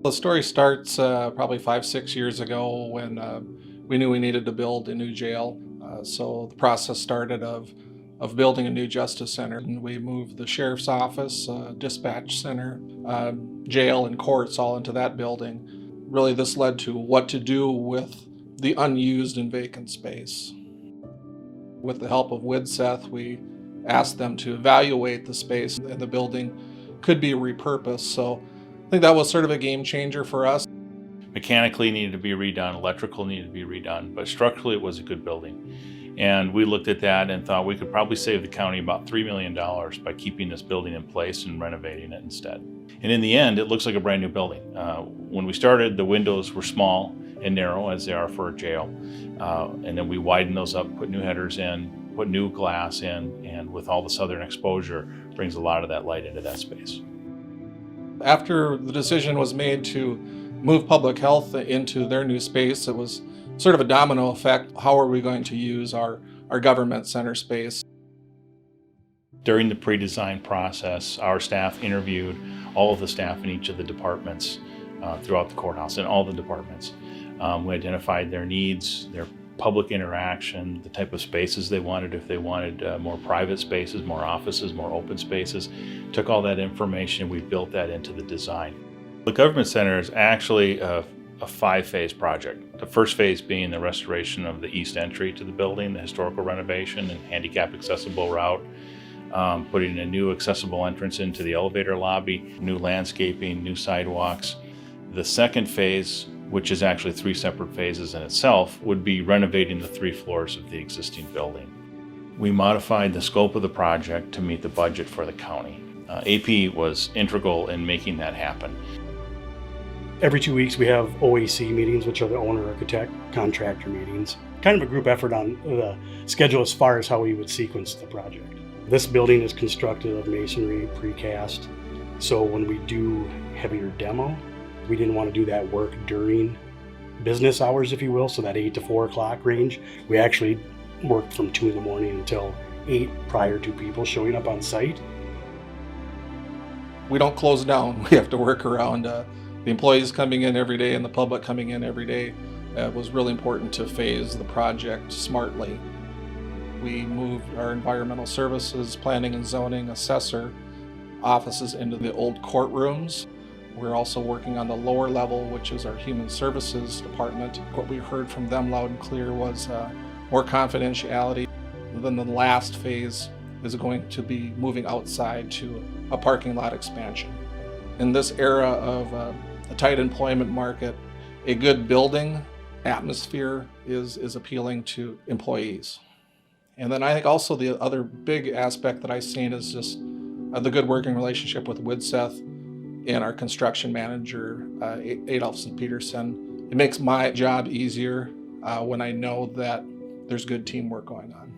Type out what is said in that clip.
The story starts probably 5, 6 years ago when we knew we needed to build a new jail. So the process started of building a new justice center. And we moved the sheriff's office, dispatch center, jail, and courts all into that building. Really, this led to what to do with the unused and vacant space. With the help of Widseth, we asked them to evaluate the space, and the building could be repurposed. So I think that was sort of a game changer for us. Mechanically needed to be redone, electrical needed to be redone, but structurally it was a good building. And we looked at that and thought we could probably save the county about $3 million by keeping this building in place and renovating it instead. And in the end, it looks like a brand new building. When we started, the windows were small and narrow, as they are for a jail. And then we widened those up, put new headers in, put new glass in, and with all the southern exposure, brings a lot of that light into that space. After the decision was made to move public health into their new space, it was sort of a domino effect. How are we going to use our government center space? During the pre-design process, our staff interviewed all of the staff in each of the departments throughout the courthouse, in all the departments. We identified their needs, their public interaction, the type of spaces they wanted, if they wanted more private spaces, more offices, more open spaces. Took all that information, we built that into the design. The government center is actually a 5-phase project. The first phase being the restoration of the east entry to the building, the historical renovation and handicap accessible route, putting a new accessible entrance into the elevator lobby, new landscaping, new sidewalks. The second phase, which is actually 3 separate phases in itself, would be renovating the 3 floors of the existing building. We modified the scope of the project to meet the budget for the county. AP was integral in making that happen. Every 2 weeks we have OAC meetings, which are the owner, architect, contractor meetings. Kind of a group effort on the schedule as far as how we would sequence the project. This building is constructed of masonry, precast, so when we do heavier demo, we didn't want to do that work during business hours, if you will, so that 8 to 4 o'clock range. We actually worked from 2 in the morning until 8 prior to people showing up on site. We don't close down. We have to work around the employees coming in every day and the public coming in every day. It was really important to phase the project smartly. We moved our environmental services, planning and zoning, assessor offices into the old courtrooms. We're also working on the lower level, which is our human services department. What we heard from them loud and clear was more confidentiality. Then the last phase is going to be moving outside to a parking lot expansion. In this era of a tight employment market, a good building atmosphere is appealing to employees. And then I think also the other big aspect that I've seen is just the good working relationship with Widseth and our construction manager, Adolfson Peterson. It makes my job easier when I know that there's good teamwork going on.